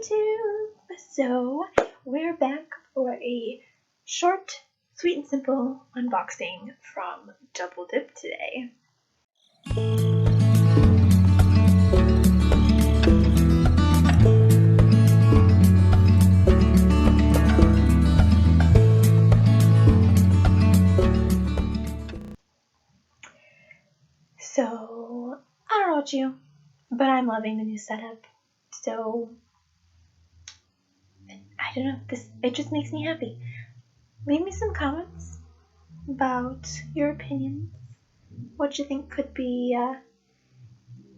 YouTube! So, we're back for a short, sweet and simple unboxing from Double Dip today. So, I don't know about you, but I'm loving the new setup. So, I don't know, it just makes me happy. Leave me some comments about your opinions, what you think could be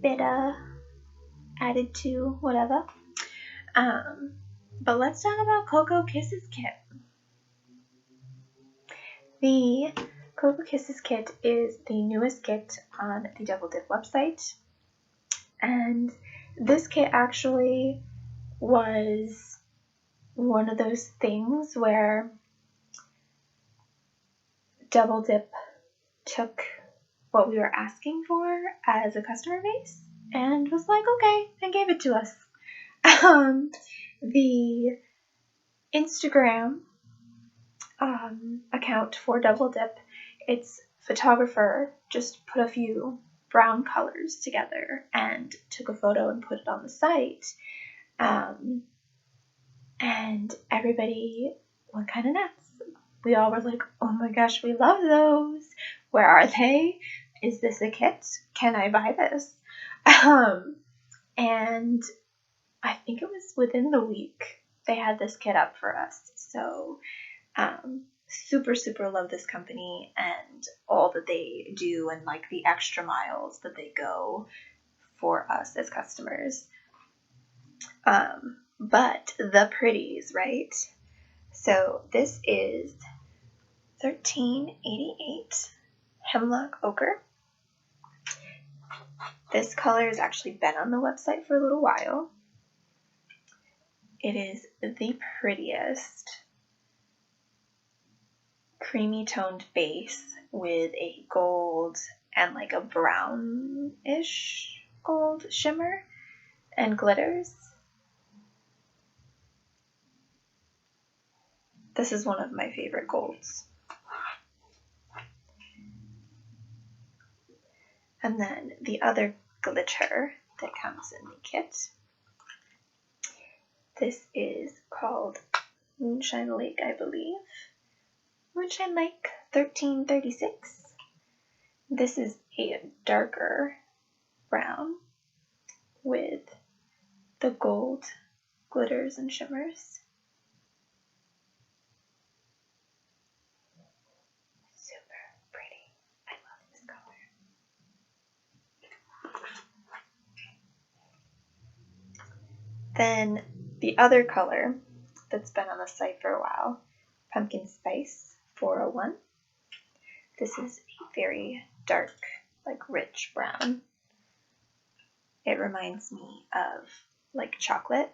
better added to, whatever. But let's talk about Choco Kisses Kit. The Choco Kisses Kit is the newest kit on the Double Dip website, and this kit actually was one of those things where Double Dip took what we were asking for as a customer base and was like, okay, and gave it to us. The Instagram account for Double Dip, its photographer just put a few brown colors together and took a photo and put it on the site. And everybody went kind of nuts. We all were like, oh my gosh, we love those. Where are they? Is this a kit? Can I buy this? And I think it was within the week they had this kit up for us. So super, super love this company and all that they do and like the extra miles that they go for us as customers. But the pretties, right? So this is 1388 Hemlock Ochre. This color has actually been on the website for a little while. It is the prettiest creamy toned base with a gold and like a brownish gold shimmer and glitters. This is one of my favorite golds. And then the other glitter that comes in the kit. This is called Moonshine Lake, I believe. Moonshine Lake 1336. This is a darker brown with the gold glitters and shimmers. Super pretty. I love this color. Then the other color that's been on the site for a while, Pumpkin Spice 401. This is a very dark, like rich brown. It reminds me of like chocolate.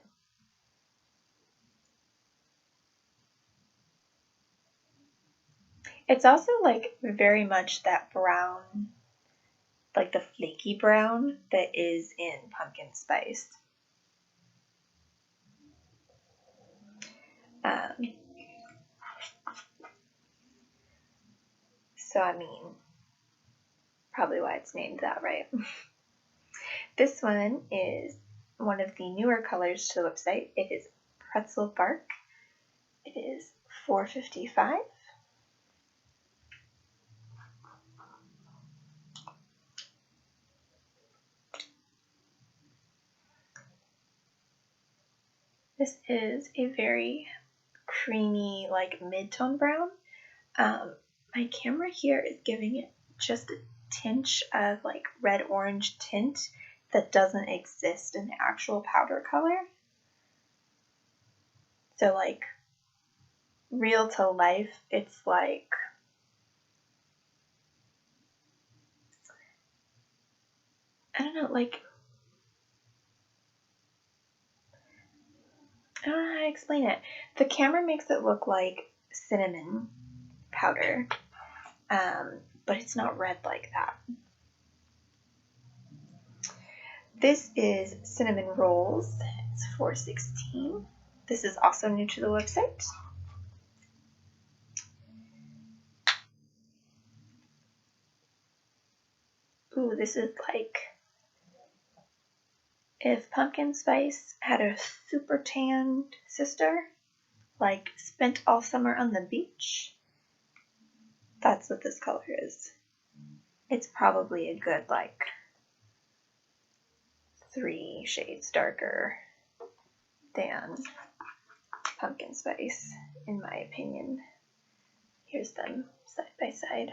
It's also like very much that brown, like the flaky brown that is in Pumpkin Spice. So I mean, probably why it's named that, right? This one is one of the newer colors to the website. It is Pretzel Bark. It is $4.55. This is a very creamy, like mid-tone brown. My camera here is giving it just a tinge of like red-orange tint that doesn't exist in the actual powder color. So like real to life, it's like I don't know, like I don't know how to explain it. The camera makes it look like cinnamon powder, but it's not red like that. This is Cinnamon Rolls. It's $4.16. This is also new to the website. Ooh, this is like if pumpkin spice had a super tanned sister, like spent all summer on the beach. That's what this color is. It's probably a good like 3 shades darker than pumpkin spice, in my opinion. Here's them side by side.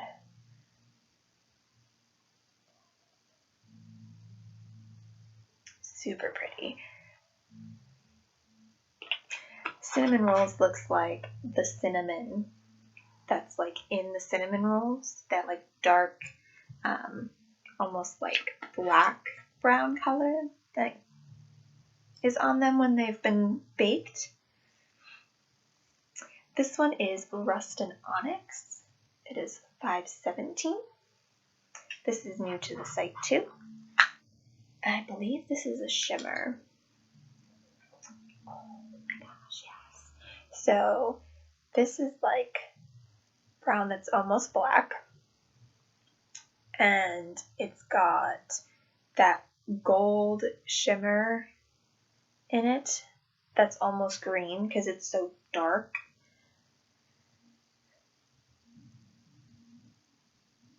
Super pretty. Cinnamon rolls looks like the cinnamon that's like in the cinnamon rolls, that like dark, almost like black brown color that is on them when they've been baked. This one is Rust and Onyx. It is $5.17. This is new to the site too. I believe this is a shimmer. Oh my gosh, yes. So this is like brown that's almost black. And it's got that gold shimmer in it that's almost green because it's so dark.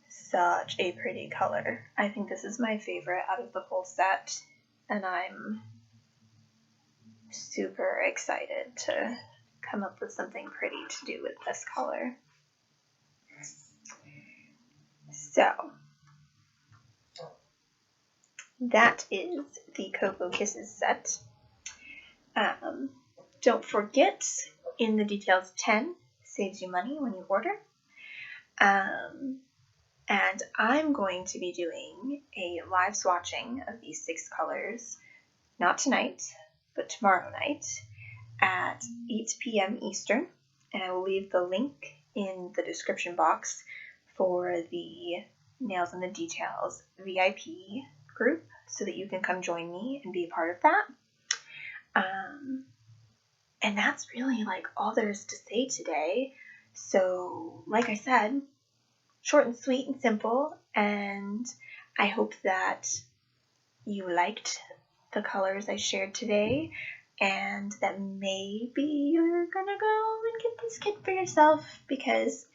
Such a pretty color. I think this is my favorite out of the whole set, and I'm super excited to come up with something pretty to do with this color. So that is the Cocoa Kisses set. Don't forget, in the details 10 saves you money when you order. And I'm going to be doing a live swatching of these 6 colors, not tonight, but tomorrow night at 8 p.m. Eastern. And I will leave the link in the description box for the Nails in the Details VIP group so that you can come join me and be a part of that. And that's really like all there is to say today. So, like I said, short and sweet and simple, and I hope that you liked the colors I shared today, and that maybe you're gonna go and get this kit for yourself, because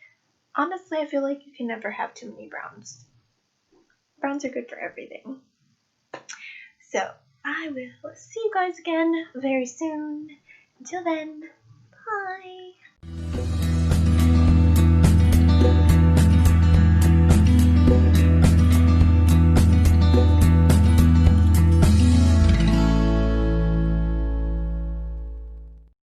honestly I feel like you can never have too many browns. Browns are good for everything. So I will see you guys again very soon. Until then, bye!